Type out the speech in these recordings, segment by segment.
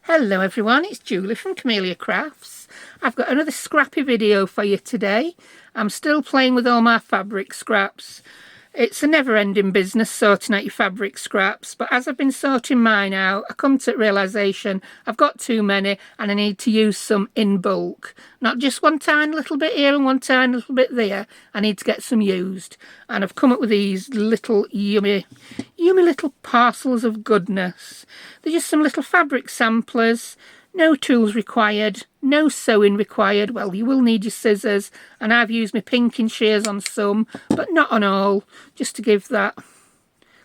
Hello everyone, it's Julie from Camelia Crafts. I've got another scrappy video for you today. I'm still playing with all my fabric scraps. It's a never-ending business sorting out your fabric scraps, but as I've been sorting mine out, I come to the realisation I've got too many and I need to use some in bulk. Not just one tiny little bit here and one tiny little bit there. I need to get some used. And I've come up with these little yummy little parcels of goodness. They're just some little fabric samplers. No tools required, no sewing required. Well, you will need your scissors, and I've used my pinking shears on some, but not on all, just to give that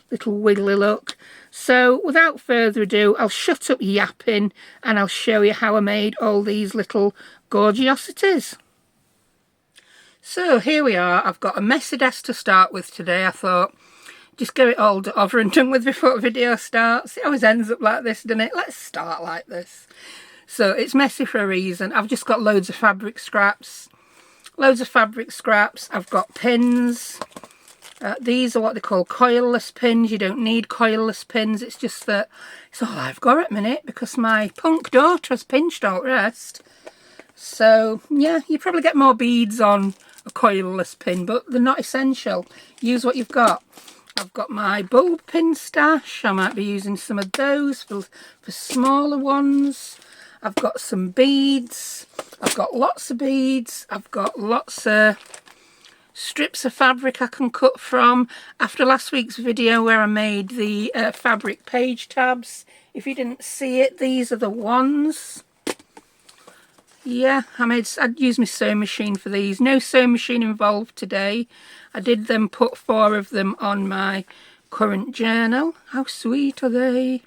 little wiggly look. So without further ado, I'll shut up yapping and I'll show you how I made all these little gorgeosities. So here we are. I've got a messy desk to start with today. I thought, just get it all over and done with before the video starts. It always ends up like this, doesn't it? Let's start like this. So it's messy for a reason. I've just got loads of fabric scraps. I've got pins. These are what they call coilless pins. You don't need coilless pins. It's just that it's all I've got at the minute because my punk daughter has pinched all the rest. So yeah, you probably get more beads on a coilless pin, but they're not essential. Use what you've got. I've got my bulb pin stash. I might be using some of those for smaller ones. I've got some beads. I've got lots of beads. I've got lots of strips of fabric I can cut from. After last week's video where I made the fabric page tabs, if you didn't see it, these are the ones. Yeah, I'd use my sewing machine for these. No sewing machine involved today. I did then put 4 of them on my current journal. How sweet are they?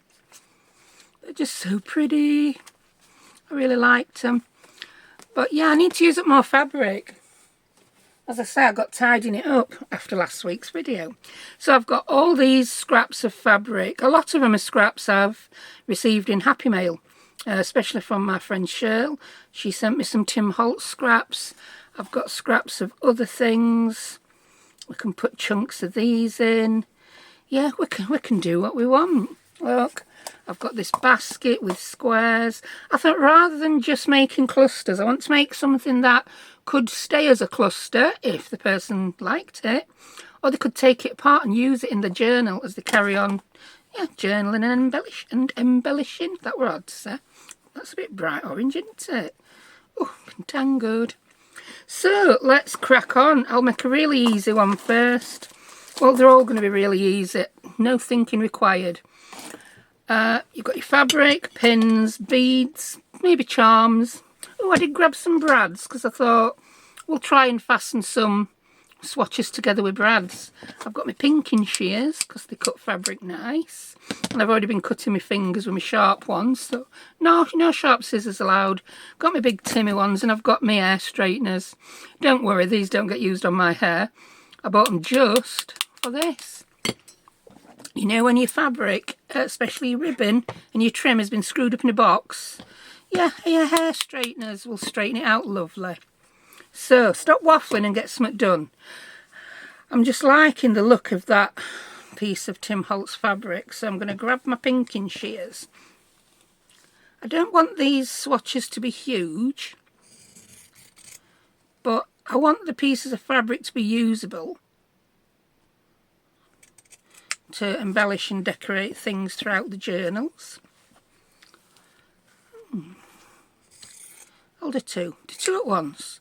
They're just so pretty. I really liked them. But yeah, I need to use up more fabric. As I say, I got tidying it up after last week's video. So I've got all these scraps of fabric. A lot of them are scraps I've received in Happy Mail. Especially from my friend Cheryl. She sent me some Tim Holtz scraps. I've got scraps of other things. We can put chunks of these in. Yeah, we can do what we want. Look, I've got this basket with squares. I thought rather than just making clusters, I want to make something that could stay as a cluster if the person liked it. Or they could take it apart and use it in the journal as they carry on. Yeah, journaling and embellishing. That were odd to say. That's a bit bright orange, isn't it? Oh, tangoed. So, let's crack on. I'll make a really easy one first. Well, they're all going to be really easy. No thinking required. You've got your fabric, pins, beads, maybe charms. Oh, I did grab some brads because I thought we'll try and fasten some swatches together with brads. I've got my pinking shears because they cut fabric nice, and I've already been cutting my fingers with my sharp ones, so no sharp scissors allowed. Got my big Timmy ones, and I've got my hair straighteners. Don't worry, these don't get used on my hair. I bought them just for this. You know, when your fabric, especially your ribbon and your trim, has been screwed up in a box, yeah, your hair straighteners will straighten it out lovely. So, stop waffling and get something done. I'm just liking the look of that piece of Tim Holtz fabric, so I'm going to grab my pinking shears. I don't want these swatches to be huge, but I want the pieces of fabric to be usable to embellish and decorate things throughout the journals. I'll do 2. Do 2 at once.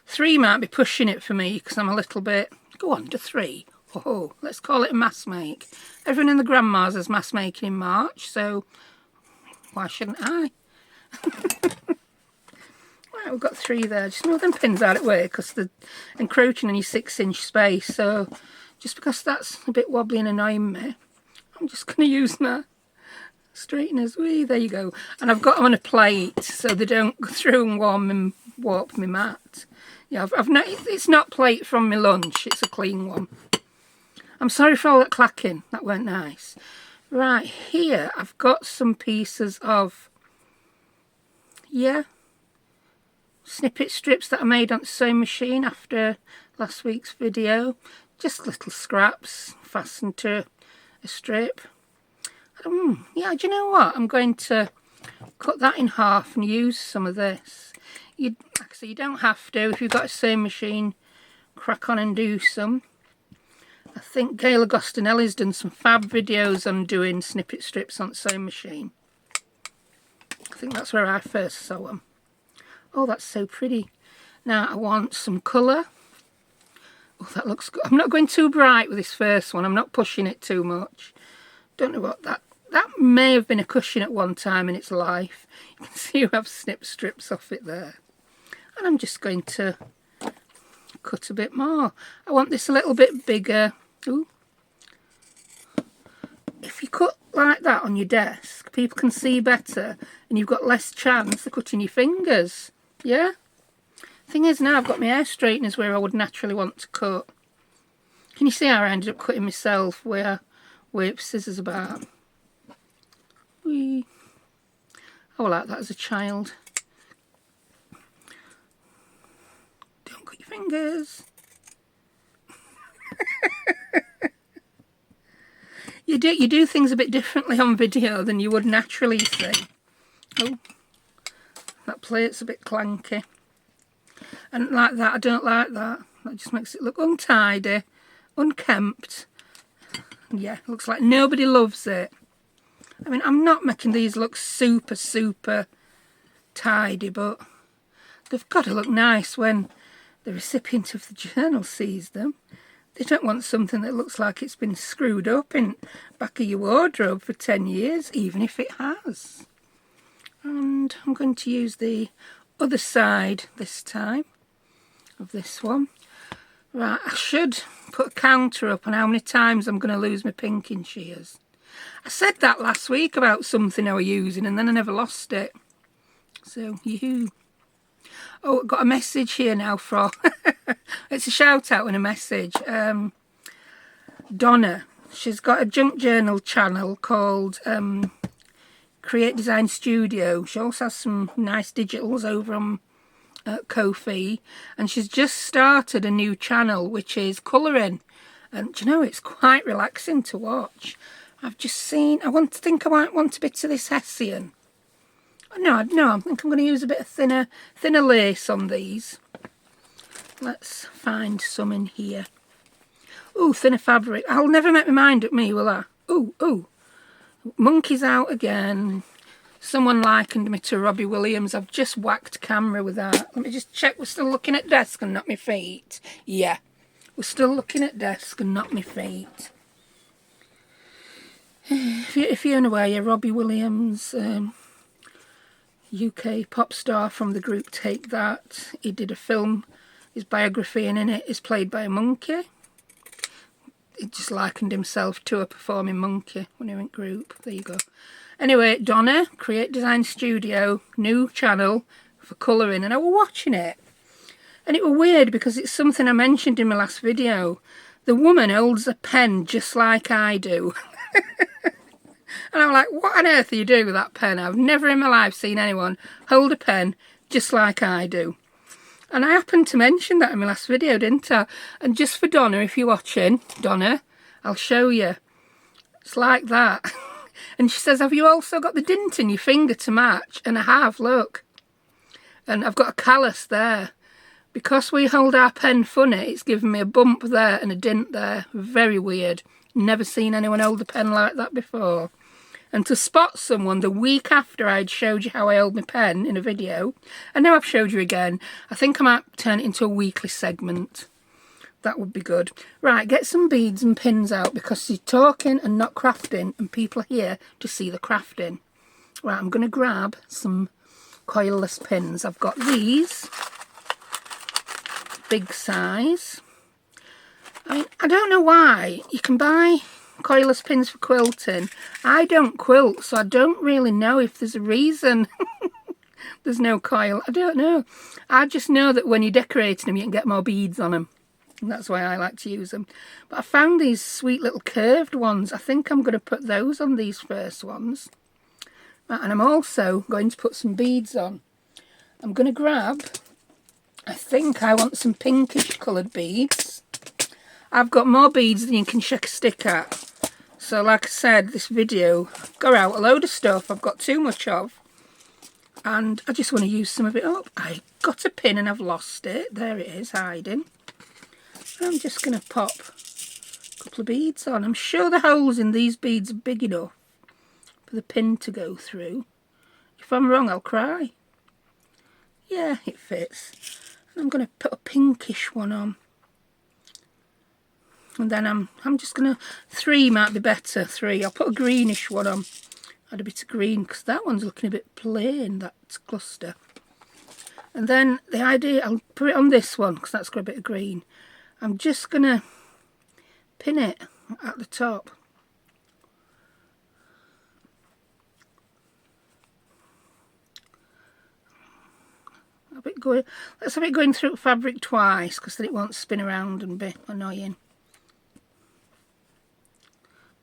3 might be pushing it for me because I'm a little bit... Go on, do 3. Oh, let's call it a mass make. Everyone in the grandmas is mass making in March, so why shouldn't I? Right, we've got 3 there. Just move them pins out of the way because they're encroaching on your 6-inch space. So just because that's a bit wobbly and annoying me, I'm just going to use my straighteners. Wee, there you go. And I've got them on a plate so they don't go through and warm and warp my mat. Yeah, it's not plate from my lunch, it's a clean one. I'm sorry for all that clacking, that weren't nice. Right, here I've got some pieces of, yeah, snippet strips that I made on the sewing machine after last week's video. Just little scraps fastened to a strip. Yeah, do you know what? I'm going to cut that in half and use some of this. Like I say, you don't have to. If you've got a sewing machine, crack on and do some. I think Gail Agostinelli's done some fab videos on doing snippet strips on sewing machine. I think that's where I first sew them. Oh, that's so pretty. Now I want some colour. Oh, that looks good. I'm not going too bright with this first one. I'm not pushing it too much. Don't know what that may have been a cushion at one time in its life. You can see you have snip strips off it there. And I'm just going to cut a bit more. I want this a little bit bigger. Ooh. If you cut like that on your desk, people can see better and you've got less chance of cutting your fingers. Yeah? Thing is, now I've got my hair straighteners where I would naturally want to cut. Can you see how I ended up cutting myself where with scissors about? Whee. I was like that as a child. Don't cut your fingers. You do things a bit differently on video than you would naturally see. Oh, that plate's a bit clanky. And like that, I don't like that. That just makes it look untidy, unkempt. Yeah, looks like nobody loves it. I mean, I'm not making these look super, super tidy, but they've got to look nice when the recipient of the journal sees them. They don't want something that looks like it's been screwed up in back of your wardrobe for 10 years, even if it has. And I'm going to use the other side this time of this one. Right, I should put a counter up on how many times I'm going to lose my pinking shears. I said that last week about something I was using and then I never lost it. So, yoo-hoo. Oh, I've got a message here now from... it's a shout out and a message. Donna. She's got a junk journal channel called Create Design Studio. She also has some nice digitals over on Ko-fi. And she's just started a new channel which is colouring. And do you know, it's quite relaxing to watch. I've just seen... I might want a bit of this Hessian. No, I think I'm going to use a bit of thinner lace on these. Let's find some in here. Ooh, thinner fabric. I'll never make my mind up, me, will I? Ooh. Monkey's out again. Someone likened me to Robbie Williams. I've just whacked camera with that. Let me just check we're still looking at desk and not my feet. Yeah, we're still looking at desk and not my feet. If you're unaware, yeah, Robbie Williams... UK pop star from the group Take That. He did a film, his biography, and in it is played by a monkey. He just likened himself to a performing monkey when he went group. There you go. Anyway, Donna, Create Design Studio, new channel for colouring, and I was watching it. And it was weird because it's something I mentioned in my last video. The woman holds a pen just like I do. And I'm like, what on earth are you doing with that pen? I've never in my life seen anyone hold a pen just like I do. And I happened to mention that in my last video, didn't I? And just for Donna, if you're watching, Donna, I'll show you. It's like that. And she says, have you also got the dint in your finger to match? And I have, look. And I've got a callus there. Because we hold our pen funny, it's given me a bump there and a dint there. Very weird. Never seen anyone hold a pen like that before. And to spot someone the week after I'd showed you how I hold my pen in a video, and now I've showed you again, I think I might turn it into a weekly segment. That would be good. Right, get some beads and pins out because you're talking and not crafting and people are here to see the crafting. Right, I'm going to grab some coilless pins. I've got these, big size. I mean, I don't know why. You can buy coilless pins for quilting. I don't quilt, so I don't really know if there's a reason there's no coil. I don't know. I just know that when you're decorating them, you can get more beads on them. And that's why I like to use them. But I found these sweet little curved ones. I think I'm going to put those on these first ones. Right, and I'm also going to put some beads on. I'm going to grab, I think I want some pinkish coloured beads. I've got more beads than you can shake a stick at. So like I said, this video got out a load of stuff I've got too much of. and I just want to use some of it up. I got a pin and I've lost it. There it is, hiding. I'm just going to pop a couple of beads on. I'm sure the holes in these beads are big enough for the pin to go through. If I'm wrong, I'll cry. Yeah, it fits. And I'm going to put a pinkish one on. And then I'm just going to, 3 might be better, 3. I'll put a greenish one on. Add a bit of green, because that one's looking a bit plain, that cluster. And then the idea, I'll put it on this one, because that's got a bit of green. I'm just going to pin it at the top. Let's have it going through fabric twice, because then it won't spin around and be annoying.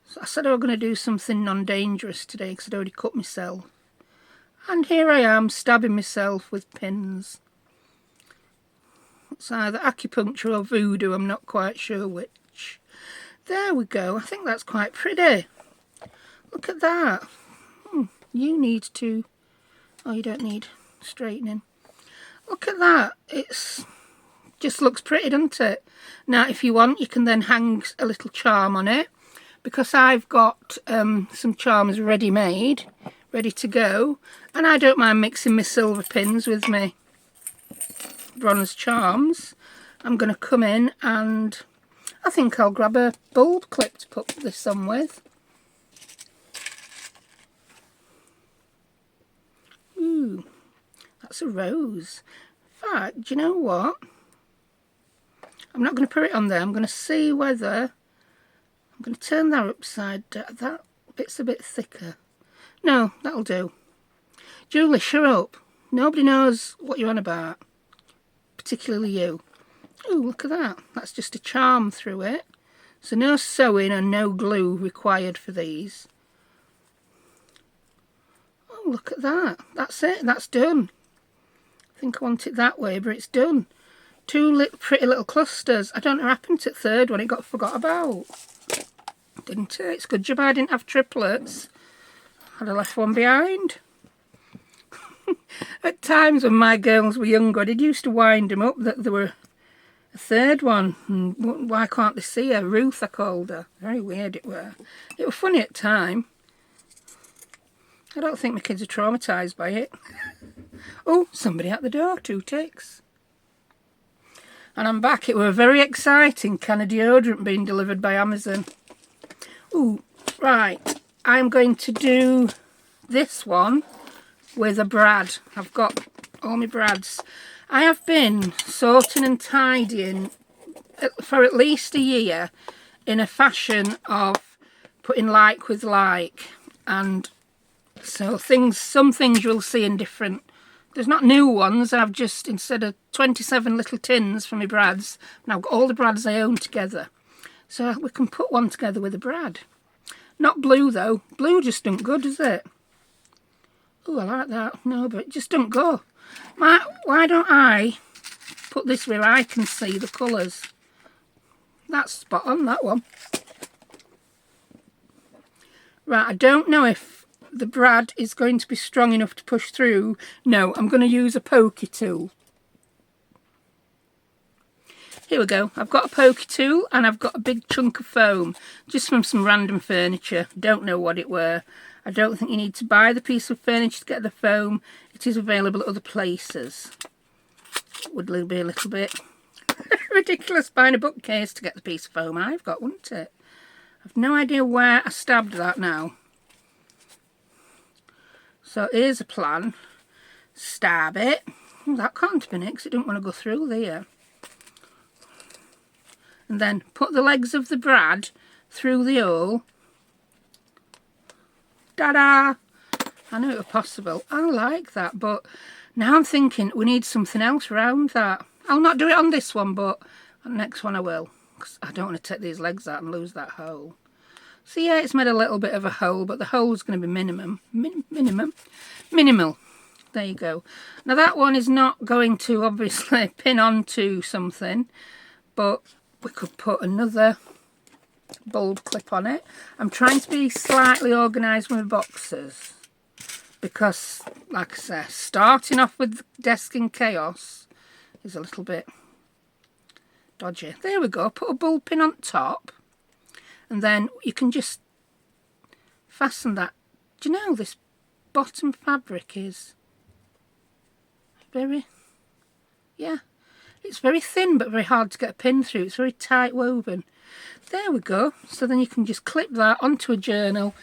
So I said I was going to do something non-dangerous today, because I'd already cut myself. And here I am, stabbing myself with pins. It's either acupuncture or voodoo, I'm not quite sure which. There we go, I think that's quite pretty. Look at that. You need to... Oh, you don't need straightening. Look at that. It's just looks pretty, doesn't it? Now, if you want, you can then hang a little charm on it. Because I've got some charms ready-made, ready to go. And I don't mind mixing my silver pins with my bronze charms. I'm going to come in and I think I'll grab a bulb clip to put this on with. Ooh, that's a rose. In fact, do you know what? I'm not going to put it on there. I'm going to see whether... I'm going to turn that upside down. That bit's a bit thicker. No, that'll do. Julie, shut up. Nobody knows what you're on about. Particularly you. Oh, look at that. That's just a charm through it. So no sewing and no glue required for these. Oh, look at that. That's it. That's done. I think I want it that way, but it's done. 2 pretty little clusters. I don't know what happened to the third one. It got forgot about. Didn't it? It's a good job I didn't have triplets. I'd have left one behind. At times when my girls were younger, I did used to wind them up that there were a third one. And why can't they see her? Ruth, I called her. Very weird it were. It was funny at the time. I don't think my kids are traumatised by it. Oh, somebody at the door. 2 ticks. And I'm back. It were a very exciting can of deodorant being delivered by Amazon. Ooh, right. I'm going to do this one with a brad. I've got all my brads. I have been sorting and tidying for at least a year in a fashion of putting like with like. And so some things you'll see in different... There's not new ones. I've just, instead of 27 little tins for my brads, now I've got all the brads I own together. So we can put one together with a brad. Not blue though. Blue just don't go, does it? Oh, I like that. No, but it just don't go. Why don't I put this where I can see the colours? That's spot on, that one. Right, I don't know if the brad is going to be strong enough to push through. No, I'm going to use a pokey tool. Here we go. I've got a pokey tool and I've got a big chunk of foam, just from some random furniture. Don't know what it were. I don't think you need to buy the piece of furniture to get the foam. It is available at other places. It would be a little bit ridiculous buying a bookcase to get the piece of foam I've got, wouldn't it? I've no idea where I stabbed that now. So here's a plan. Stab it. Oh, that can't have been it because it didn't want to go through there. And then put the legs of the brad through the hole. Ta-da! I knew it was possible. I like that, but now I'm thinking we need something else around that. I'll not do it on this one, but on the next one I will. Because I don't want to take these legs out and lose that hole. So yeah, it's made a little bit of a hole, but the hole's going to be minimal. There you go. Now that one is not going to obviously pin onto something, but we could put another bulb clip on it. I'm trying to be slightly organised with my boxes because, like I say, starting off with Desking Chaos is a little bit dodgy. There we go, put a bulb pin on top, and then you can just fasten that. Do you know this bottom fabric is very, yeah, it's very thin but very hard to get a pin through. It's very tight woven. There we go. So then you can just clip that onto a journal,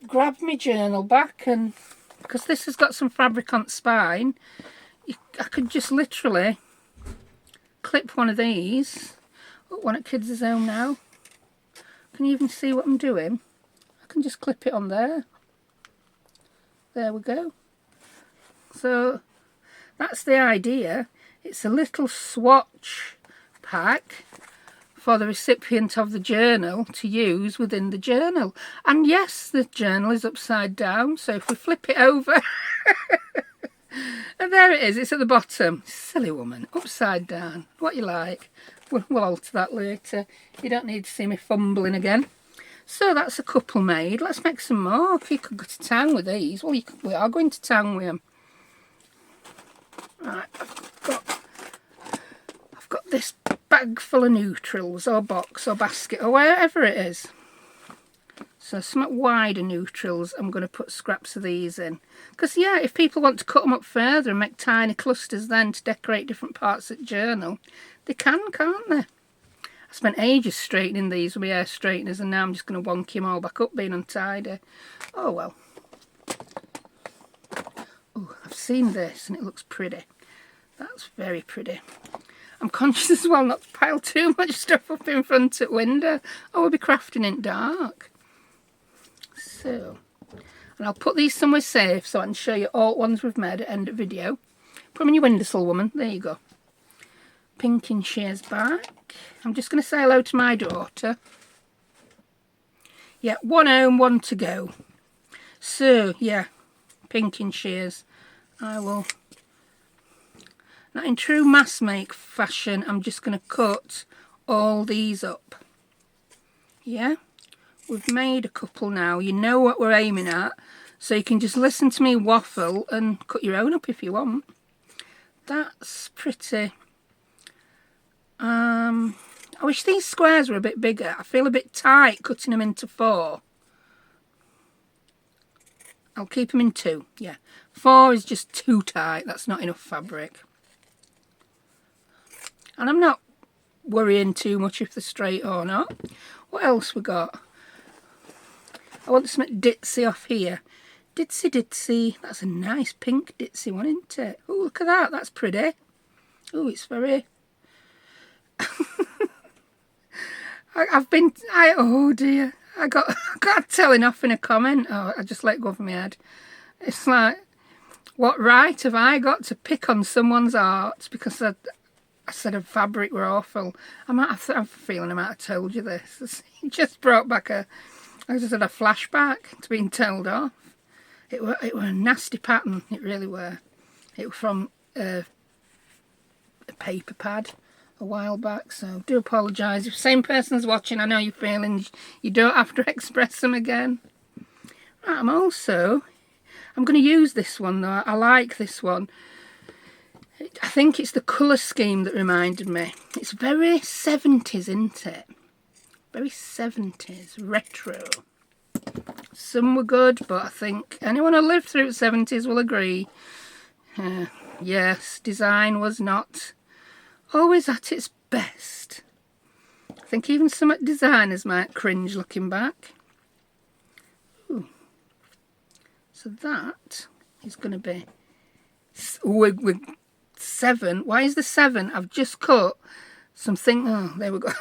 grab my journal back, and because this has got some fabric on the spine, I could just literally clip one of these. Got one at Kids' Home now. Can you even see what I'm doing? I can just clip it on there. There we go. So that's the idea. It's a little swatch pack for the recipient of the journal to use within the journal. And yes, the journal is upside down, so if we flip it over, and there it is, it's at the bottom. Silly woman, upside down, what you like. We'll alter that later. You don't need to see me fumbling again. So that's a couple made. Let's make some more. You could go to town with these. Well, we are going to town with them. Right, I've got this bag full of neutrals, or box, or basket, or wherever it is. So some wider neutrals, I'm going to put scraps of these in. Because, yeah, if people want to cut them up further and make tiny clusters then to decorate different parts of the journal, they can, can't they? I spent ages straightening these with my hair straighteners, and now I'm just going to wonk them all back up being untidy. Oh, well. Oh, I've seen this, and it looks pretty. That's very pretty. I'm conscious as well not to pile too much stuff up in front of the window. Oh, we'll be crafting in dark. So, and I'll put these somewhere safe so I can show you all ones we've made at the end of the video. Put them in your windowsill, woman. There you go. Pinking shears back. I'm just going to say hello to my daughter. Yeah, one home, one to go. So, yeah, pinking shears. I will... Now, in true mass make fashion, I'm just going to cut all these up. Yeah, we've made a couple now. You know what we're aiming at, so you can just listen to me waffle and cut your own up if you want. That's pretty. I wish these squares were a bit bigger. I feel a bit tight cutting them into 4. I'll keep them in 2. Yeah, 4 is just too tight. That's not enough fabric. And I'm not worrying too much if they're straight or not. What else we got? I want some ditzy off here. Ditzy, ditzy. That's a nice pink ditzy one, isn't it? Oh, look at that. That's pretty. Oh, it's very... oh dear. I got telling off in a comment. Oh, I just let go of my head. It's like, what right have I got to pick on someone's art because I said a fabric were awful? I'm feeling I might have told you this. It just brought back I just had a flashback to being told off. It were a nasty pattern, it really were. It was from a paper pad a while back, so do apologise. If the same person's watching, I know you're feeling you don't have to express them again. Right, I'm going to use this one though. I like this one. I think it's the colour scheme that reminded me. It's very 70s, isn't it? Very 70s, retro. Some were good, but I think anyone who lived through the 70s will agree. Yes, design was not always at its best. I think even some designers might cringe looking back. Ooh. So that is going to be... we're 7. Why is the 7? I've just cut something. Oh, there we go.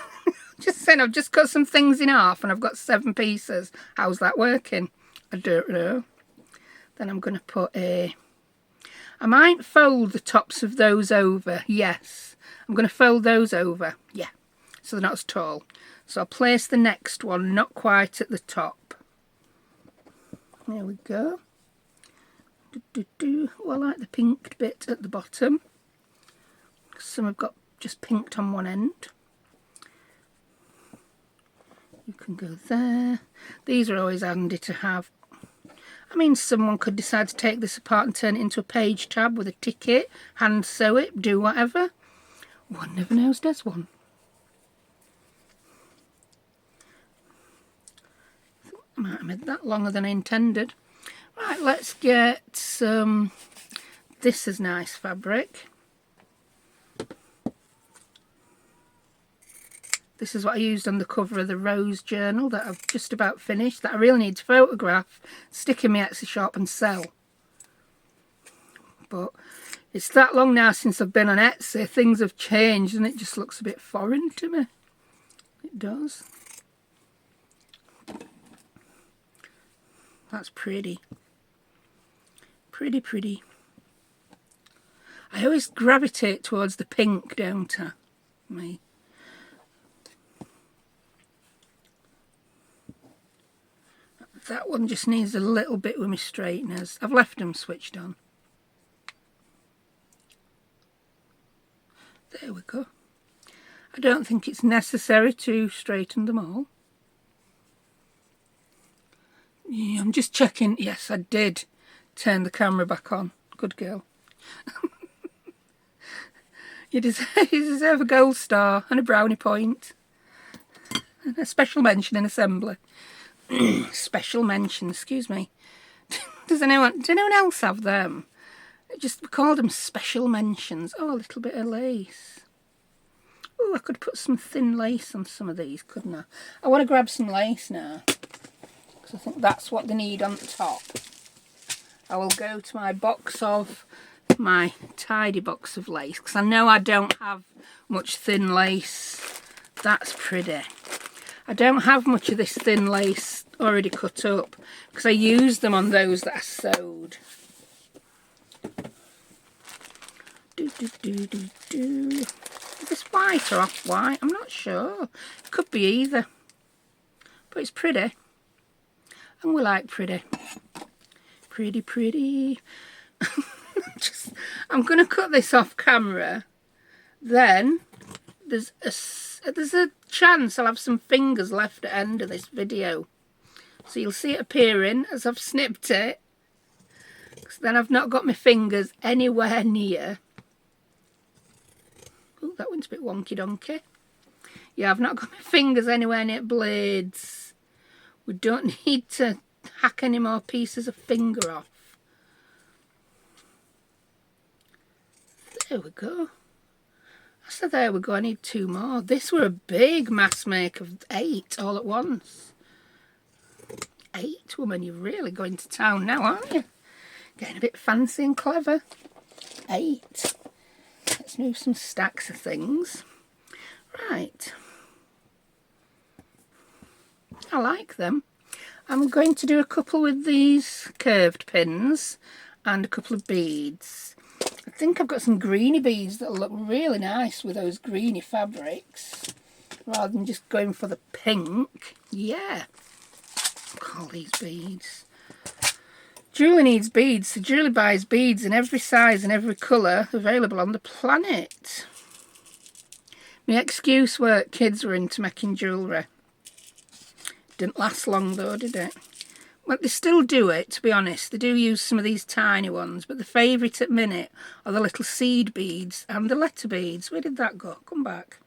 Just saying, I've just cut some things in half and I've got 7 pieces. How's that working? I don't know. Then I'm going to put I might fold the tops of those over. Yes, I'm going to fold those over. Yeah, so they're not as tall. So I'll place the next one not quite at the top. There we go. Oh, I like the pinked bit at the bottom. Some have got just pinked on one end. You can go there. These are always handy to have. I mean, someone could decide to take this apart and turn it into a page tab with a ticket, hand sew it, do whatever. One never knows, does one? I might have made that longer than I intended. Right, let's get some... This is nice fabric. This is what I used on the cover of the Rose journal that I've just about finished, that I really need to photograph, stick in my Etsy shop and sell. But it's that long now since I've been on Etsy, things have changed and it just looks a bit foreign to me. It does. That's pretty. Pretty, pretty. I always gravitate towards the pink, don't I? Me. That one just needs a little bit with my straighteners. I've left them switched on. There we go. I don't think it's necessary to straighten them all. Yeah, I'm just checking. Yes, I did turn the camera back on. Good girl. You deserve a gold star and a brownie point. And a special mention in assembly. Special mention, excuse me. Does anyone else have them? We called them special mentions. Oh, a little bit of lace. Oh, I could put some thin lace on some of these, couldn't I? I want to grab some lace now, because I think that's what they need on the top. I will go to my tidy box of lace, because I know I don't have much thin lace. That's pretty. I don't have much of this thin lace already cut up because I used them on those that I sewed. Is this white or off-white? I'm not sure. It could be either. But it's pretty. And we like pretty. Pretty, pretty. I'm going to cut this off camera. Then there's a chance I'll have some fingers left at the end of this video. So you'll see it appearing as I've snipped it. Because then I've not got my fingers anywhere near. Oh, that one's a bit wonky donkey. Yeah, I've not got my fingers anywhere near blades. We don't need to hack any more pieces of finger off. There we go. So there we go, I need 2 more. This were a big mass make of 8 all at once. 8, woman, you're really going to town now, aren't you? Getting a bit fancy and clever. 8. Let's move some stacks of things. Right. I like them. I'm going to do a couple with these curved pins and a couple of beads. I think I've got some greeny beads that'll look really nice with those greeny fabrics, rather than just going for the pink. Yeah. Look at all these beads. Julie needs beads, so Julie buys beads in every size and every colour available on the planet. My excuse were kids were into making jewellery. Didn't last long though, did it? Well, they still do it, to be honest. They do use some of these tiny ones, but the favourite at minute are the little seed beads and the letter beads. Where did that go? Come back.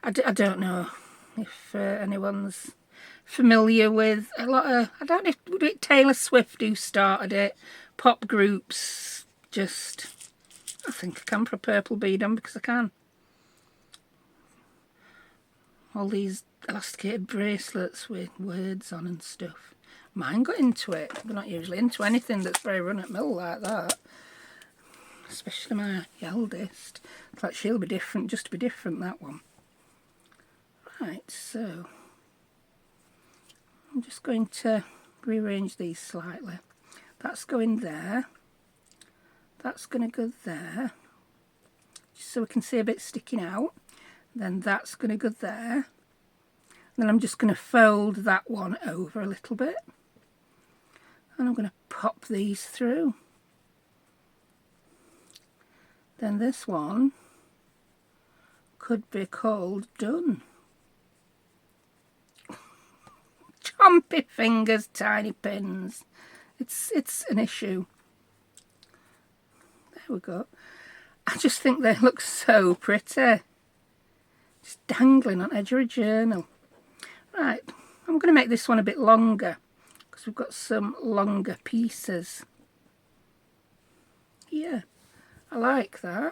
I don't know if anyone's familiar with a lot of... I don't know if would it Taylor Swift who started it. Pop groups. Just... I think I can put a purple bead on because I can. All these elasticated bracelets with words on and stuff. Mine got into it. They're not usually into anything that's very run-at-mill like that. Especially my eldest. Like she'll be different, just to be different, that one. Right, so I'm just going to rearrange these slightly. That's going there. That's going to go there. Just so we can see a bit sticking out. Then that's going to go there. Then I'm just going to fold that one over a little bit. And I'm going to pop these through. Then this one could be called Done. Pompey fingers, tiny pins. It's an issue. There we go. I just think they look so pretty. Just dangling on edge of a journal. Right, I'm going to make this one a bit longer because we've got some longer pieces. Yeah, I like that.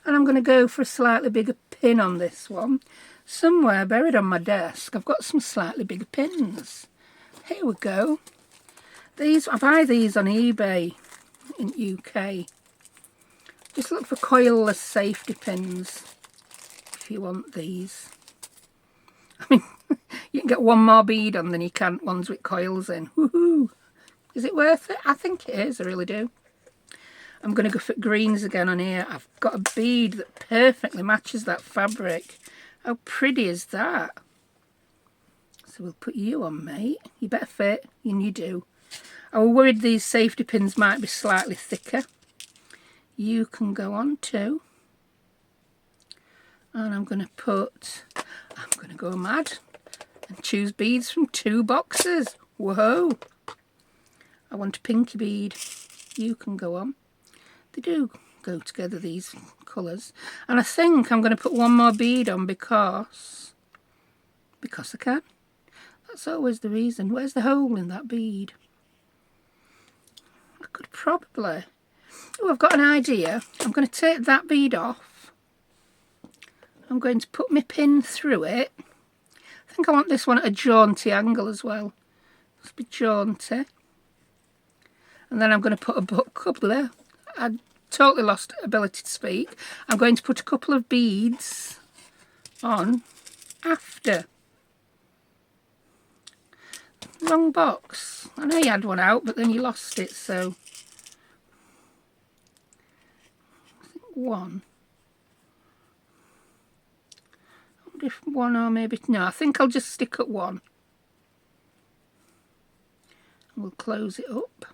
And I'm going to go for a slightly bigger pin on this one. Somewhere buried on my desk, I've got some slightly bigger pins. Here we go. I buy these on eBay in UK. Just look for coilless safety pins if you want these. I mean, you can get one more bead on than you can ones with coils in. Woohoo! Is it worth it? I think it is, I really do. I'm going to go for greens again on here. I've got a bead that perfectly matches that fabric. How pretty is that? So we'll put you on, mate. You better fit, and you do. I was worried these safety pins might be slightly thicker. You can go on too. And I'm going to go mad and choose beads from 2 boxes. Whoa! I want a pinky bead. You can go on. They do go together, these colours. And I think I'm going to put one more bead on because I can. That's always the reason. Where's the hole in that bead? I could probably... Oh, I've got an idea. I'm going to take that bead off. I'm going to put my pin through it. I think I want this one at a jaunty angle as well. Must be jaunty. And then I'm going to put a couple there. I totally lost ability to speak. I'm going to put a couple of beads on after. Wrong box. I know you had one out, but then you lost it, so... I think one. I wonder if one or maybe... No, I think I'll just stick at one. And we'll close it up.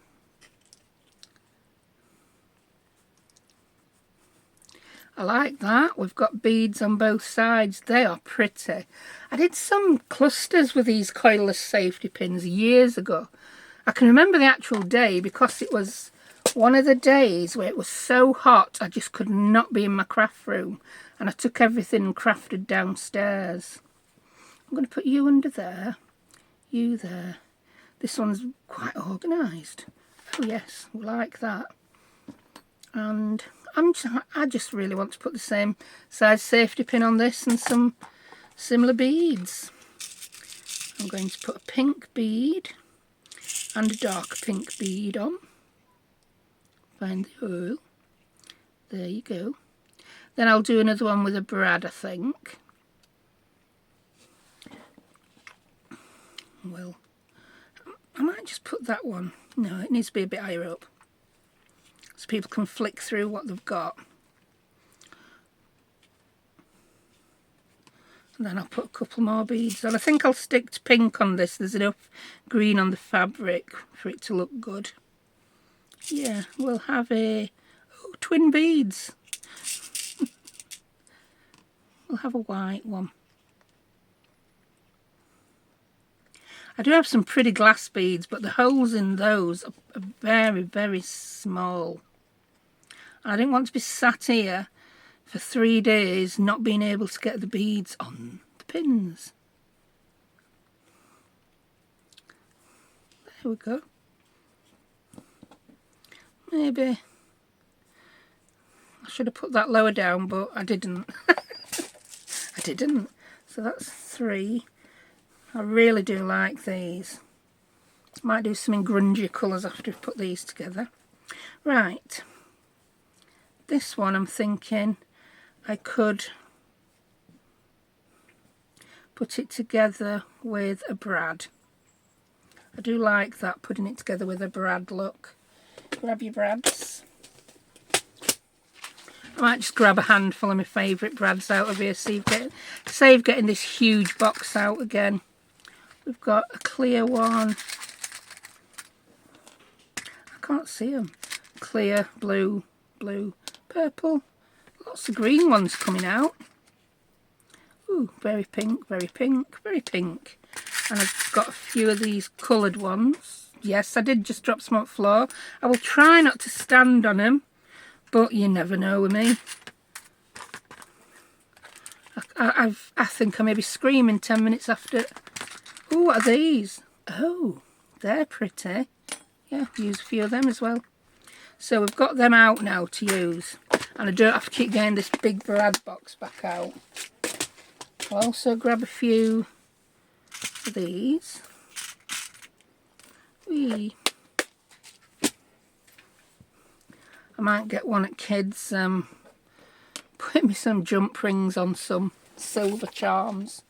I like that. We've got beads on both sides. They are pretty. I did some clusters with these coilless safety pins years ago. I can remember the actual day because it was one of the days where it was so hot I just could not be in my craft room, and I took everything and crafted downstairs. I'm going to put you under there, you there. This one's quite organised. Oh yes, we like that. And I just really want to put the same size safety pin on this and some similar beads. I'm going to put a pink bead and a dark pink bead on. Find the hole. There you go. Then I'll do another one with a brad, I think. Well, I might just put that one. No, it needs to be a bit higher up, so people can flick through what they've got. And then I'll put a couple more beads on. I think I'll stick to pink on this. There's enough green on the fabric for it to look good. Yeah, we'll have twin beads. We'll have a white one. I do have some pretty glass beads, but the holes in those are very, very small. I didn't want to be sat here for 3 days not being able to get the beads on the pins. There we go. Maybe I should have put that lower down, but I didn't. I didn't. So that's 3. I really do like these. Might do some in grungy colours after I've put these together. Right. This one I'm thinking I could put it together with a brad. I do like that, putting it together with a brad look. Grab your brads. I might just grab a handful of my favourite brads out of here, save getting this huge box out again. We've got a clear one. I can't see them. Clear, blue, blue, purple. Lots of green ones coming out. Ooh, very pink, very pink, very pink. And I've got a few of these coloured ones. Yes, I did just drop some on the floor. I will try not to stand on them, but you never know with me. I think I may be screaming 10 minutes after. Oh, what are these? Oh, they're pretty. Yeah, use a few of them as well. So we've got them out now to use. And I don't have to keep getting this big brad box back out. I'll also grab a few of these. Whee. I might get one at kids. Put me some jump rings on some silver charms.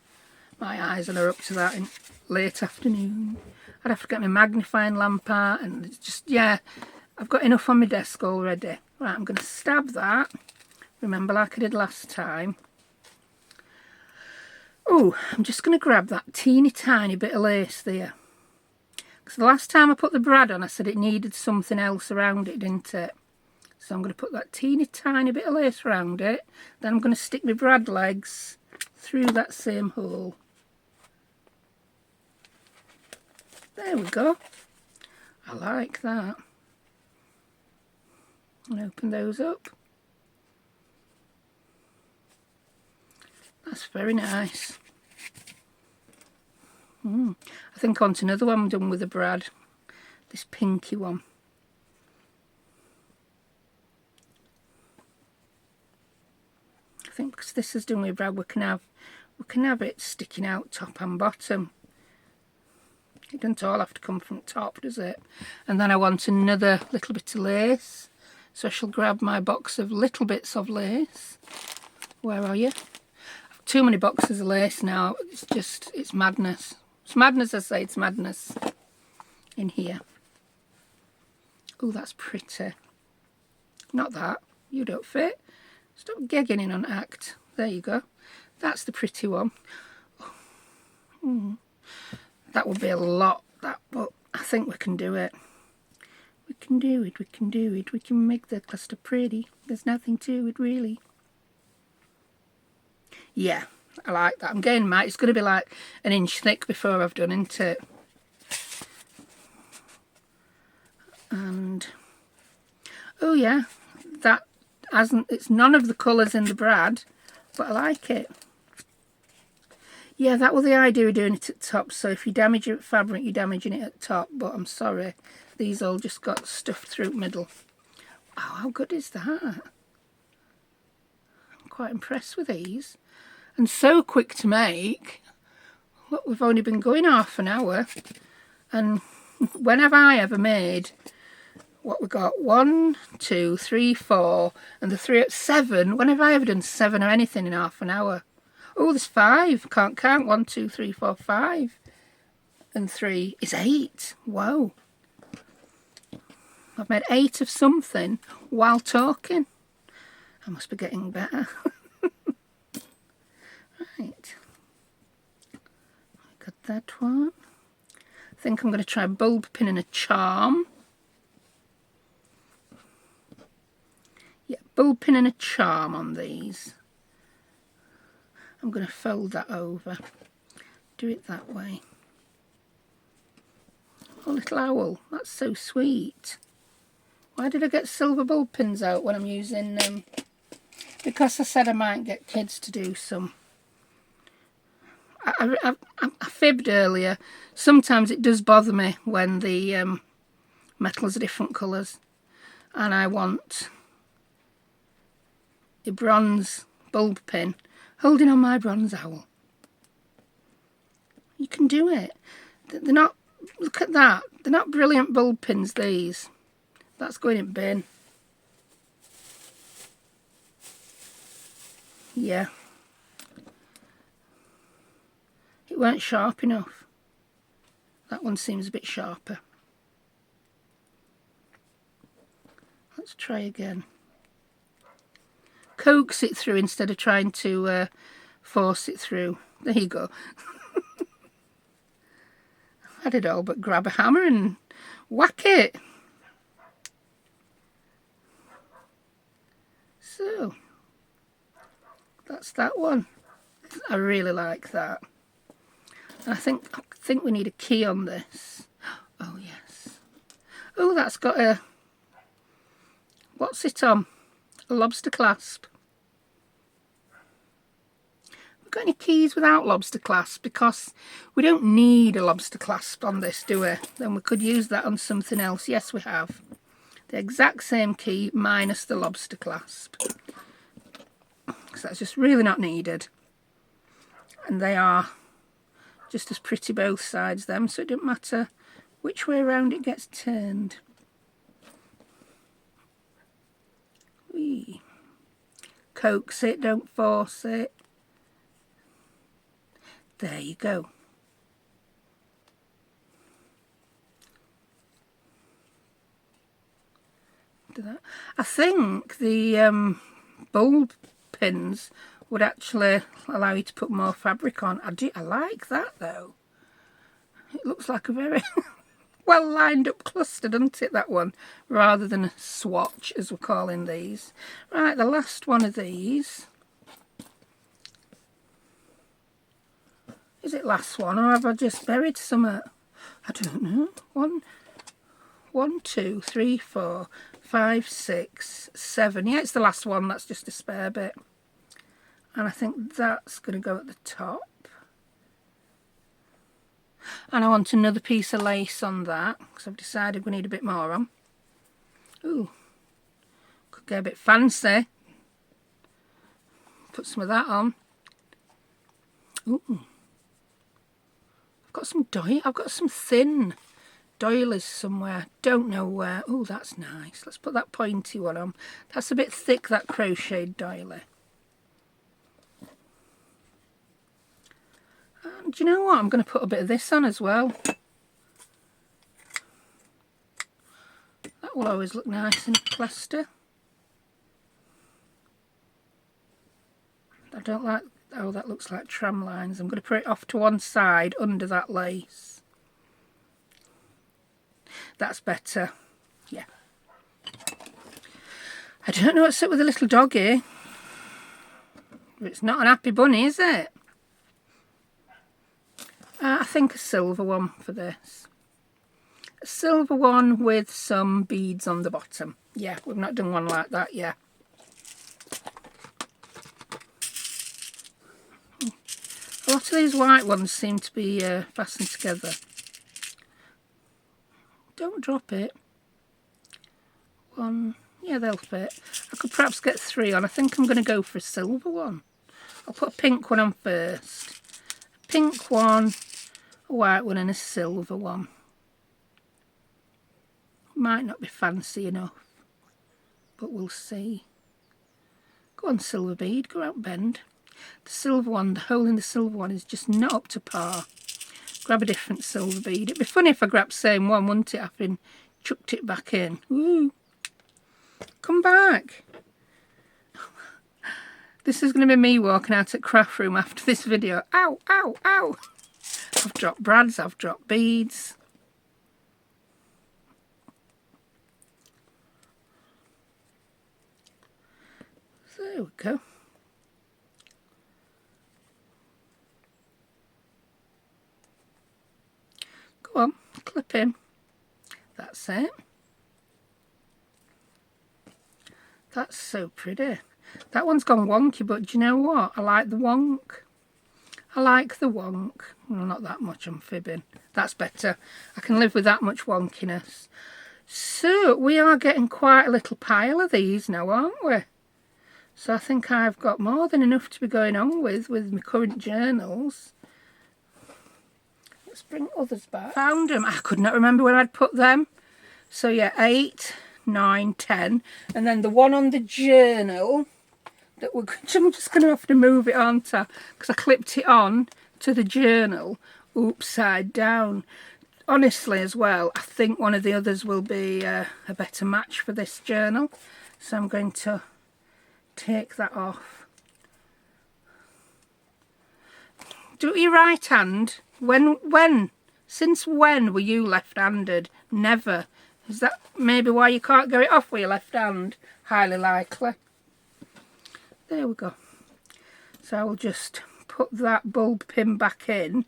My eyes are up to that in late afternoon. I'd have to get my magnifying lamp out, and it's just, yeah, I've got enough on my desk already. Right, I'm going to stab that. Remember, like I did last time. Oh, I'm just going to grab that teeny tiny bit of lace there. Because the last time I put the brad on, I said it needed something else around it, didn't it? So I'm going to put that teeny tiny bit of lace around it. Then I'm going to stick my brad legs through that same hole. There we go. I like that. And open those up. That's very nice. I think I want another one done with a brad. This pinky one. I think because this is done with brad, we can have it sticking out top and bottom. It doesn't all have to come from top, does it? And then I want another little bit of lace. So I shall grab my box of little bits of lace. Where are you? I've too many boxes of lace now. It's madness. It's madness, I say, it's madness. In here. Oh, that's pretty. Not that. You don't fit. Stop gagging in on act. There you go. That's the pretty one. That would be a lot, that, but I think we can do it. We can do it, we can do it. We can make the cluster pretty. There's nothing to it, really. Yeah, I like that. I'm getting mine. It's going to be like an inch thick before I've done, isn't it? And, oh yeah, that hasn't, it's none of the colours in the brad, but I like it. Yeah, that was the idea of doing it at top. So if you damage your fabric, you're damaging it at top. But I'm sorry, these all just got stuffed through the middle. Oh, how good is that? I'm quite impressed with these. And so quick to make. Look, we've only been going half an hour. And when have I ever made, what we got? 1, 2, 3, 4, and the 3 at 7. When have I ever done 7 or anything in half an hour? Oh, there's 5. Can't count. 1, 2, 3, 4, 5. And 3 is 8. Whoa. I've made 8 of something while talking. I must be getting better. Right. I got that one. I think I'm going to try bulb pinning a charm. Yeah, bulb pinning a charm on these. I'm going to fold that over. Do it that way. Oh, little owl. That's so sweet. Why did I get silver bulb pins out when I'm using them? Because I said I might get kids to do some. I fibbed earlier. Sometimes it does bother me when the metals are different colours. And I want a bronze bulb pin holding on my bronze owl. You can do it. They're not, look at that. They're not brilliant bulb pins, these. That's going in bin. Yeah. It weren't sharp enough. That one seems a bit sharper. Let's try again. Coax it through instead of trying to force it through. There you go. I did all but grab a hammer and whack it. So, that's that one. I really like that. And I think think we need a key on this. Oh yes. Oh, that's got a, what's it on? A lobster clasp. We've got any keys without lobster clasp? Because we don't need a lobster clasp on this, do we? Then we could use that on something else. Yes, we have. The exact same key minus the lobster clasp. So that's just really not needed. And they are just as pretty both sides them, so it doesn't matter which way around it gets turned. Whee. Coax it, don't force it. There you go. Do that. I think the bulb pins would actually allow you to put more fabric on. I like that though. It looks like a very well lined up cluster, doesn't it, that one? Rather than a swatch, as we're calling these. Right, the last one of these. Is it last one, or have I just buried some? I don't know. 1, 2, 3, 4, 5, 6, 7. Yeah, it's the last one. That's just a spare bit. And I think that's going to go at the top. And I want another piece of lace on that, because I've decided we need a bit more on. Ooh, could get a bit fancy. Put some of that on. Ooh. I've got some I've got some thin doilies somewhere. Don't know where. Oh, that's nice. Let's put that pointy one on. That's a bit thick, that crocheted doily. And do you know what? I'm going to put a bit of this on as well. That will always look nice in a cluster. I don't like, oh, that looks like tram lines. I'm going to put it off to one side under that lace. That's better. Yeah. I don't know what's up with the little doggy. It's not an happy bunny, is it? I think a silver one for this. A silver one with some beads on the bottom. Yeah, we've not done one like that yet. A lot of these white ones seem to be fastened together. Don't drop it. One, yeah, they'll fit. I could perhaps get 3 on. I think I'm going to go for a silver one. I'll put a pink one on first. A pink one, a white one and a silver one. Might not be fancy enough, but we'll see. Go on, silver bead, go out bend. The silver one, the hole in the silver one is just not up to par. Grab a different silver bead. It'd be funny if I grabbed the same one, wouldn't it, having chucked it back in. Woo! Come back! This is going to be me walking out at craft room after this video. Ow, ow, ow! I've dropped brads, I've dropped beads. So there we go. Go on, clip in. That's it. That's so pretty. That one's gone wonky, but do you know what? I like the wonk. I like the wonk. Well, not that much, I'm fibbing. That's better. I can live with that much wonkiness. So, we are getting quite a little pile of these now, aren't we? So I think I've got more than enough to be going on with my current journals. Let's bring others back. Found them. I could not remember where I'd put them. So yeah, 8, 9, 10. And then the one on the journal, that I'm just going to have to move it, aren't I? Because I clipped it on to the journal upside down. Honestly as well, I think one of the others will be a better match for this journal. So I'm going to take that off. Do it with your right hand. Since when were you left-handed? Never. Is that maybe why you can't get it off with your left hand? Highly likely. There we go. So I will just put that bulb pin back in.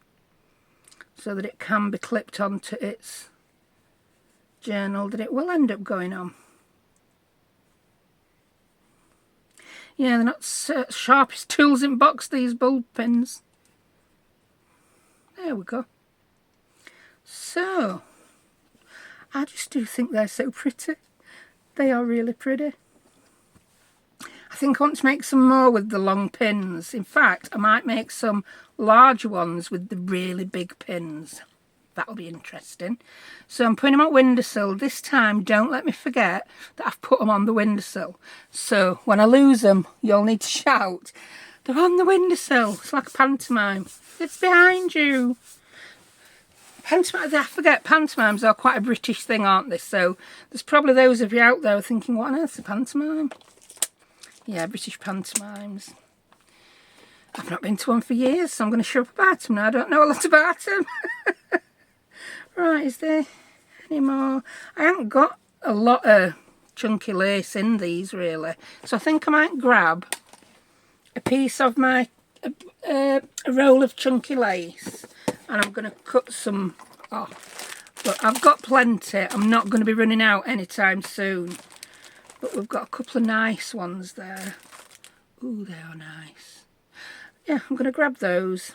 so that it can be clipped onto its journal that it will end up going on. Yeah, they're not sharpest tools in box, these bulb pins. There we go. So, I just do think they're so pretty. They are really pretty. I think I want to make some more with the long pins. In fact, I might make some large ones with the really big pins. That'll be interesting. So I'm putting them on windowsill. This time, don't let me forget that I've put them on the windowsill. So when I lose them, you'll need to shout, they're on the windowsill. It's like a pantomime. It's behind you. Pantomime, I forget, pantomimes are quite a British thing, aren't they? So there's probably those of you out there thinking, what on earth's a pantomime? Yeah, British pantomimes. I've not been to one for years, so I'm going to shut up about them now. I don't know a lot about them. Right, is there any more? I haven't got a lot of chunky lace in these, really. So I think I might grab a piece of my, a roll of chunky lace. And I'm going to cut some off. But I've got plenty. I'm not going to be running out anytime soon. But we've got a couple of nice ones there. Ooh, they are nice. Yeah, I'm going to grab those.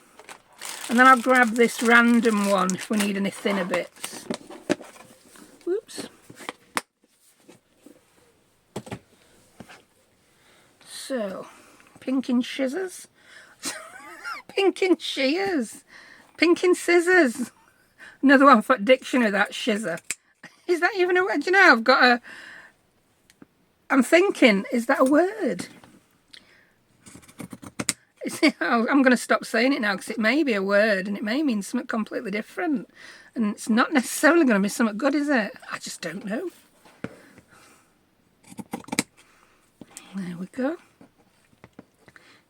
And then I'll grab this random one if we need any thinner bits. Whoops. So, pink and scissors. Pink and shears. Pink and scissors. Another one for dictionary, that shizzer. Is that even a word? Do you know, I've got a... I'm thinking, is that a word? I'm going to stop saying it now because it may be a word and it may mean something completely different. And it's not necessarily going to be something good, is it? I just don't know. There we go.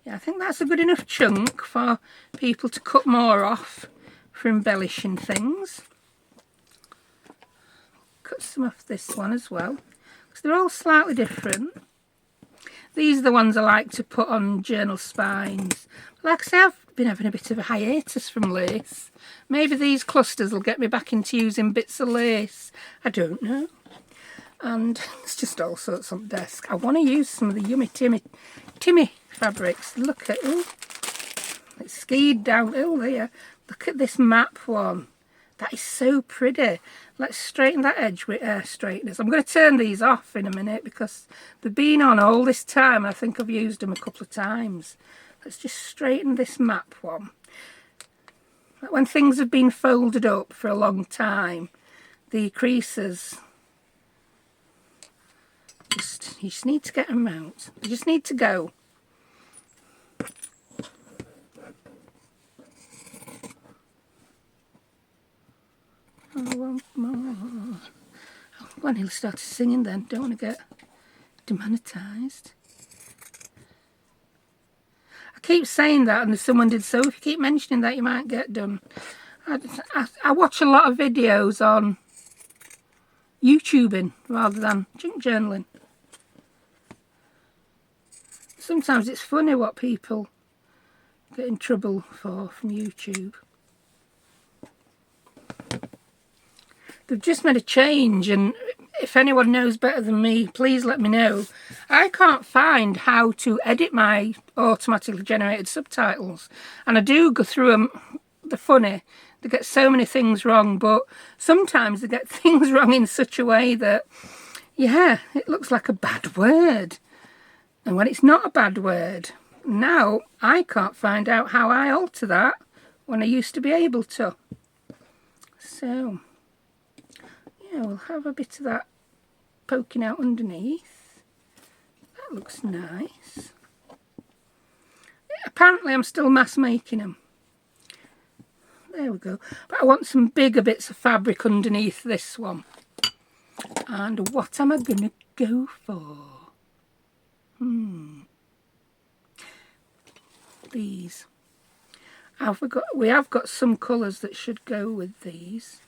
Yeah, I think that's a good enough chunk for people to cut more off for embellishing things. Cut some off this one as well, because they're all slightly different. These are the ones I like to put on journal spines. Like I say, I've been having a bit of a hiatus from lace. Maybe these clusters will get me back into using bits of lace. I don't know. And it's just all sorts on the desk. I want to use some of the yummy Timmy fabrics. Look at, oh, it's skied down, oh there. Look at this map one. That is so pretty. Let's straighten that edge with air straighteners. I'm going to turn these off in a minute because they've been on all this time. I think I've used them a couple of times. Let's just straighten this map one. Like when things have been folded up for a long time, the creases, you just need to get them out. You just need to go. I want more. Oh, I nearly started singing then. Don't want to get demonetised. I keep saying that and someone did so. If you keep mentioning that, you might get done. I watch a lot of videos on YouTubing rather than junk journaling. Sometimes it's funny what people get in trouble for from YouTube. They've just made a change, and if anyone knows better than me, please let me know. I can't find how to edit my automatically generated subtitles, and I do go through them. They're funny. They get so many things wrong, but sometimes they get things wrong in such a way that, yeah, it looks like a bad word. And when it's not a bad word, now I can't find out how I alter that when I used to be able to. So... yeah, we'll have a bit of that poking out underneath. That looks nice. Apparently I'm still mass making them. There we go. But I want some bigger bits of fabric underneath this one. And what am I going to go for? These. We have got some colours that should go with these.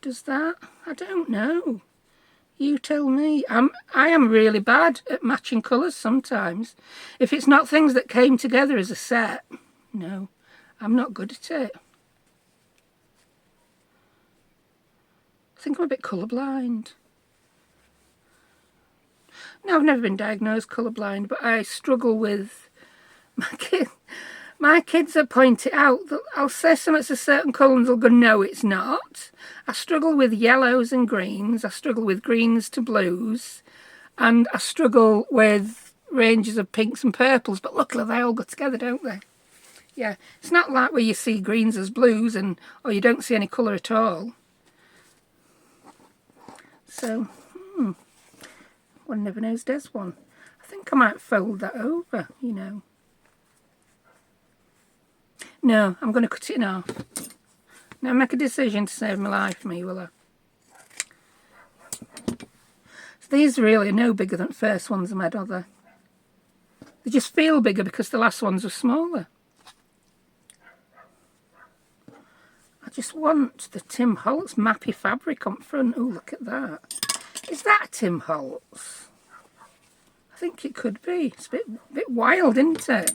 Does that? I don't know. You tell me. I am really bad at matching colours sometimes. If it's not things that came together as a set, no, I'm not good at it. think I'm a bit colourblind. No, I've never been diagnosed colourblind, but I struggle with my kids have pointed out that I'll say something's a certain colour and they'll go, no, it's not. I struggle with yellows and greens. I struggle with greens to blues. And I struggle with ranges of pinks and purples. But luckily they all go together, don't they? Yeah, it's not like where you see greens as blues or you don't see any colour at all. So, one never knows there's one. I think I might fold that over, you know. No, I'm going to cut it in half. Now make a decision to save my life, me, will I? So these really are no bigger than the first ones I made, are they? They just feel bigger because the last ones were smaller. I just want the Tim Holtz mappy fabric on front. Oh, look at that. Is that Tim Holtz? I think it could be. It's a bit wild, isn't it?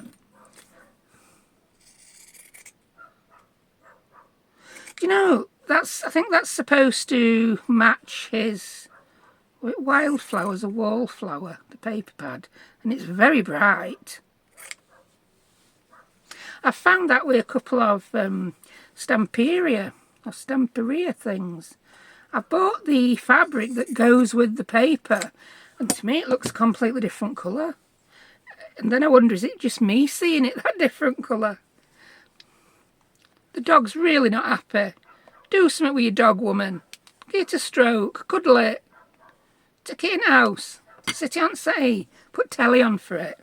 You know, I think that's supposed to match his Wildflower's a wallflower, the paper pad, and it's very bright. I found that with a couple of Stamperia things. I bought the fabric that goes with the paper, and to me it looks a completely different colour. And then I wonder, is it just me seeing it that different colour? The dog's really not happy. Do something with your dog, woman. Give it a stroke, cuddle it. Take it in the house. Sit it on settee. Put telly on for it.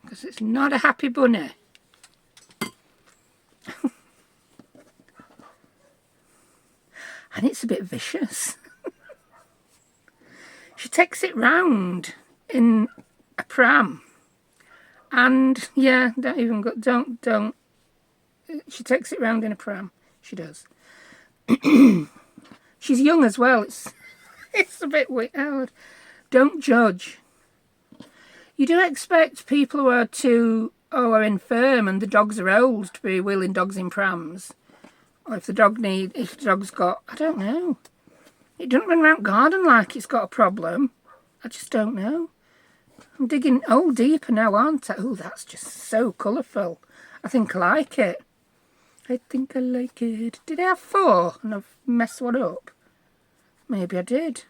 Because it's not a happy bunny. And it's a bit vicious. She takes it round in a pram. And yeah, don't. She takes it round in a pram. She does. She's young as well. It's a bit weird. Don't judge. You do expect people who are infirm and the dogs are old to be wheeling dogs in prams. Or if the dog's got, I don't know. It doesn't run around garden like it's got a problem. I just don't know. I'm digging deeper now, aren't I? Oh, that's just so colourful. I think I like it. I think I like it. Did I have 4 and I've messed one up? Maybe I did.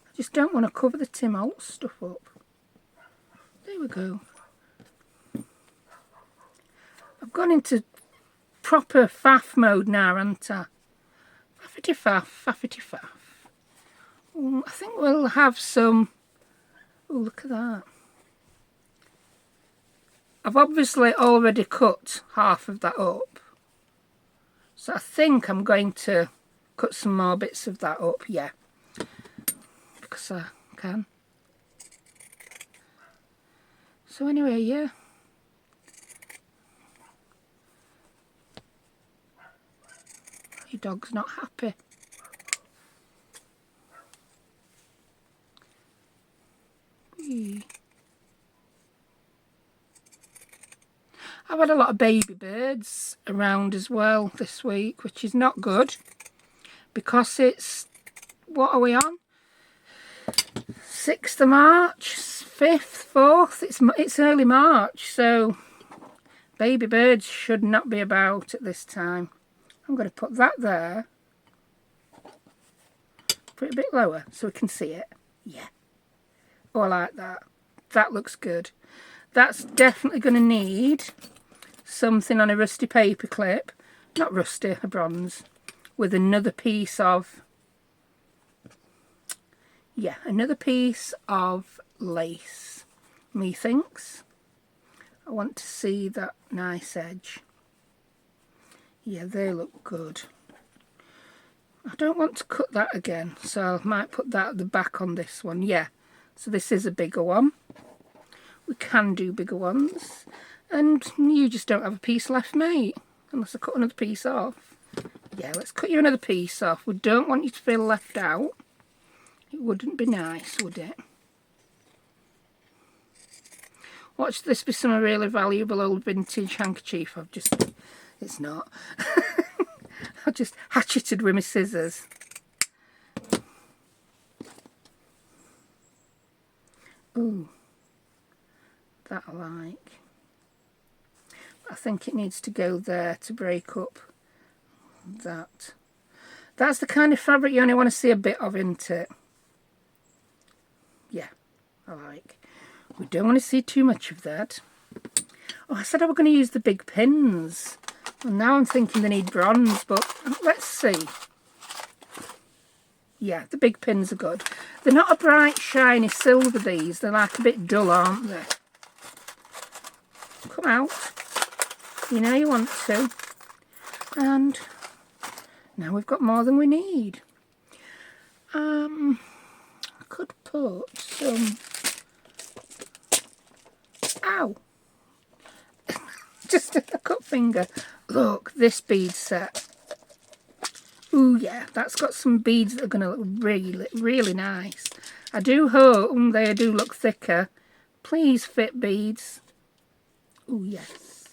I just don't want to cover the Tim Holtz stuff up. There we go. I've gone into proper faff mode now, haven't I? Faffity faff, faffity faff. I think we'll have some... Oh, look at that. I've obviously already cut half of that up. So I think I'm going to cut some more bits of that up, yeah. Because I can. So anyway, yeah. Your dog's not happy. Whee. I've had a lot of baby birds around as well this week, which is not good because it's, what are we on? 6th of March, 5th, 4th, it's early March, so baby birds should not be about at this time. I'm going to put that there, put it a bit lower so we can see it. Yeah. Oh, I like that. That looks good. That's definitely going to need something on a rusty paper clip, not rusty, a bronze, with another piece of, yeah, another piece of lace, methinks. I want to see that nice edge. Yeah, they look good. I don't want to cut that again, so I might put that at the back on this one. Yeah, so this is a bigger one. We can do bigger ones. And you just don't have a piece left, mate. Unless I cut another piece off. Yeah, let's cut you another piece off. We don't want you to feel left out. It wouldn't be nice, would it? Watch this be some really valuable old vintage handkerchief I've just It's not. I just hatcheted with my scissors. Ooh, that I like. I think it needs to go there to break up that. That's the kind of fabric you only want to see a bit of, isn't it? Yeah, I like. We don't want to see too much of that. Oh, I said I was going to use the big pins. Well, now I'm thinking they need bronze, but let's see. Yeah, the big pins are good. They're not a bright, shiny silver, these. They're like a bit dull, aren't they? Come out. You know you want to. And now we've got more than we need. I could put some... Ow! Just a cut finger. Look, this bead set. Ooh, yeah, that's got some beads that are going to look really, really nice. I do hope they do look thicker. Please fit beads. Ooh, yes.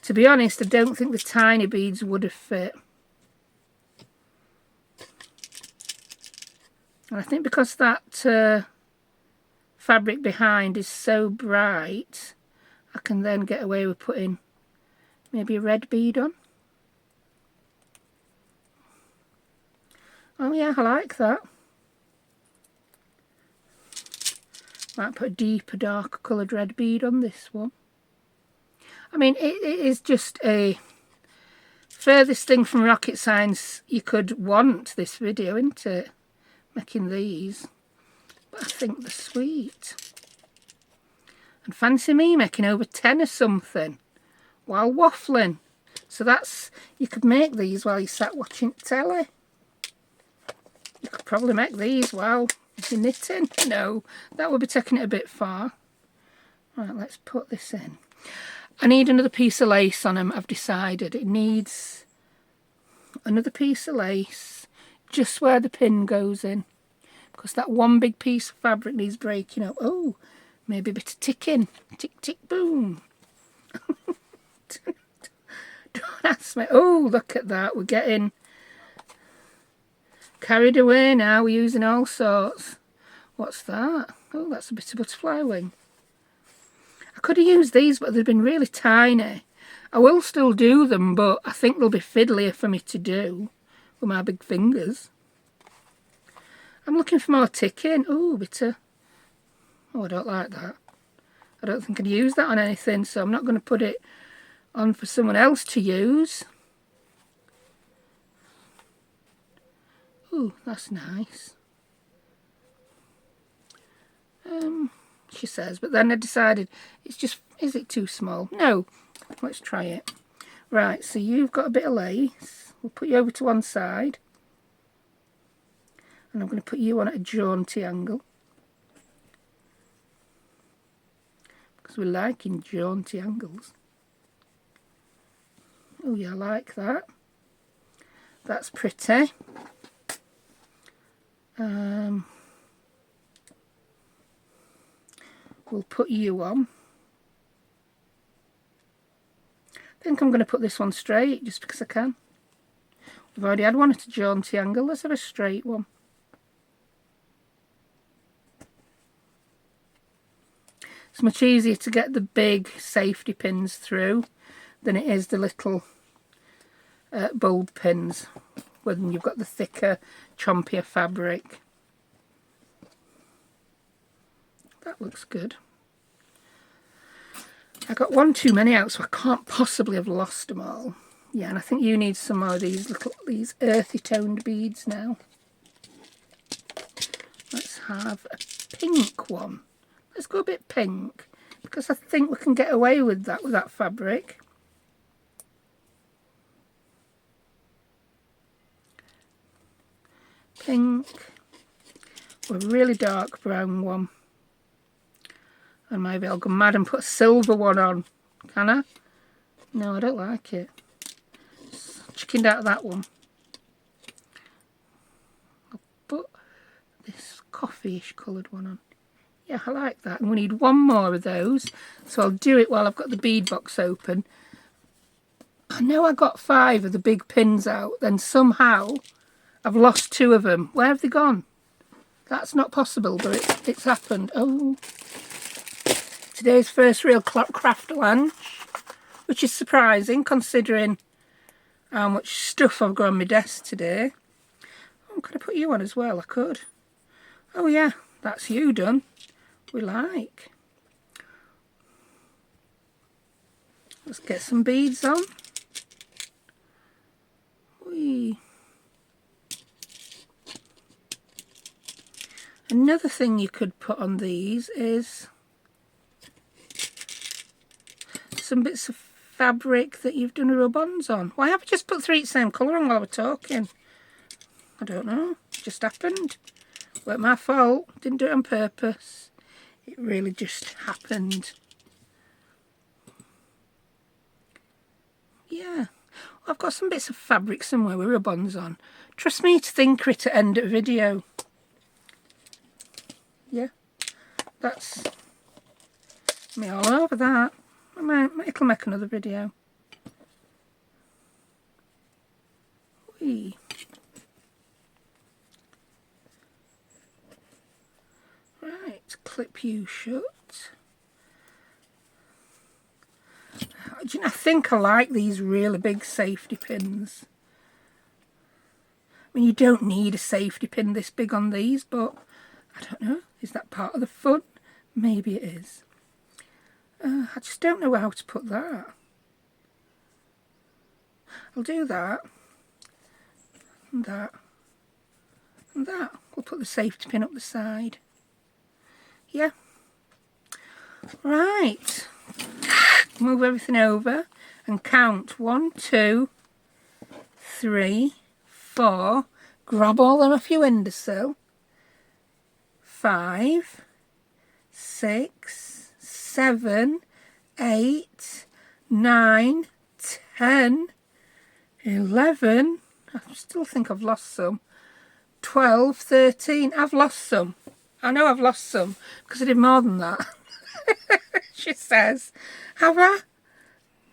To be honest, I don't think the tiny beads would have fit. And I think because that fabric behind is so bright, I can then get away with putting maybe a red bead on. Oh yeah, I like that. Might put a deeper, darker coloured red bead on this one. I mean, it is just a furthest thing from rocket science you could want, this video, isn't it? Making these. But I think they're sweet. And fancy me making over 10 or something while waffling. So that's, you could make these while you sat watching telly. You could probably make these while you're knitting. No, that would be taking it a bit far. Right, let's put this in. I need another piece of lace on them, I've decided. It needs another piece of lace just where the pin goes in. Because that one big piece of fabric needs breaking up. Oh, maybe a bit of ticking. Tick, tick, boom. Don't ask me. Oh, look at that. We're getting carried away now. We're using all sorts. What's that? Oh, that's a bit of butterfly wing. I could have used these, but they've been really tiny. I will still do them, but I think they'll be fiddlier for me to do with my big fingers. I'm looking for more ticking. Oh, a bit of... Oh, I don't like that. I don't think I'd use that on anything, so I'm not going to put it on for someone else to use. Ooh, that's nice. She says, but then I decided it's just, is it too small? No, let's try it. Right, so you've got a bit of lace. We'll put you over to one side. And I'm going to put you on at a jaunty angle. Because we're liking jaunty angles. Oh yeah, I like that. That's pretty. We'll put you on. I think I'm going to put this one straight just because I can. We've already had one at a jaunty angle. Let's have a straight one. It's much easier to get the big safety pins through than it is the little bulb pins when you've got the thicker, chompier fabric. That looks good. I got one too many out, so I can't possibly have lost them all. Yeah, and I think you need some more of these earthy toned beads now. Let's have a pink one. Let's go a bit pink, because I think we can get away with that fabric. Pink, or a really dark brown one. And maybe I'll go mad and put a silver one on. Can I? No, I don't like it. Chickened out of that one. I'll put this coffee-ish coloured one on. Yeah, I like that. And we need one more of those. So I'll do it while I've got the bead box open. I know I got 5 of the big pins out, then somehow I've lost 2 of them. Where have they gone? That's not possible, but it's happened. Oh, today's first real craft lunch, which is surprising considering how much stuff I've got on my desk today. Oh, could I put you on as well? I could. Oh yeah, that's you done. We like. Let's get some beads on. Whee. Another thing you could put on these is some bits of fabric that you've done rub-ons on. Why have I just put 3 the same colour on while we're talking? I don't know. It just happened. Weren't my fault. Didn't do it on purpose. It really just happened. Yeah. I've got some bits of fabric somewhere with rub-ons on. Trust me to think it to end a video. Yeah. That's me all over that. It'll make another video. Whee. Right, clip you shut. Do you know, I think I like these really big safety pins. I mean, you don't need a safety pin this big on these, but I don't know. Is that part of the fun? Maybe it is. I just don't know how to put that. I'll do that. And that. And that. We'll put the safety pin up the side. Yeah. Right. Move everything over and count 1, 2, 3, 4. Grab all them off your windowsill. 5, 6, 7, 8, 9, 10, 11. I still think I've lost some. 12, 13. I've lost some. I know I've lost some because I did more than that. She says, have I?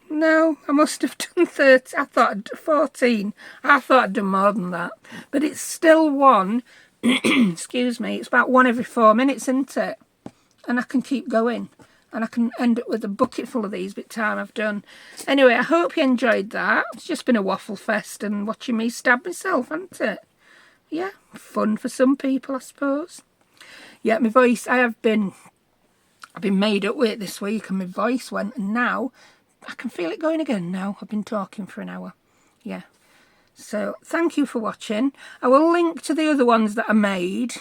No, I must have done 13. I thought 14. I thought I'd done more than that. But it's still one. Excuse me. It's about 1 every 4 minutes, isn't it? And I can keep going. And I can end up with a bucket full of these by the time I've done. Anyway, I hope you enjoyed that. It's just been a waffle fest and watching me stab myself, hasn't it? Yeah, fun for some people, I suppose. Yeah, my voice, I've been made up with it this week and my voice went, and now I can feel it going again now. I've been talking for an hour. Yeah. So thank you for watching. I will link to the other ones that I made.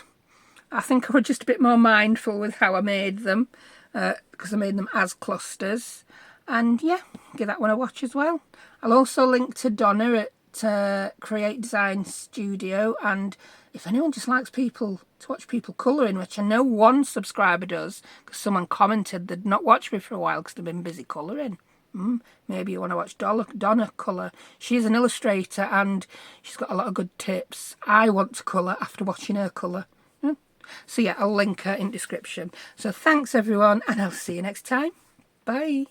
I think I was just a bit more mindful with how I made them because I made them as clusters. And yeah, give that one a watch as well. I'll also link to Donna at Create Design Studio, and if anyone just likes to watch people colouring, which I know one subscriber does because someone commented they'd not watched me for a while because they've been busy colouring. Maybe you want to watch Donna colour. She's an illustrator and she's got a lot of good tips. I want to colour after watching her colour. So yeah, I'll link her in description. So thanks everyone, and I'll see you next time. Bye.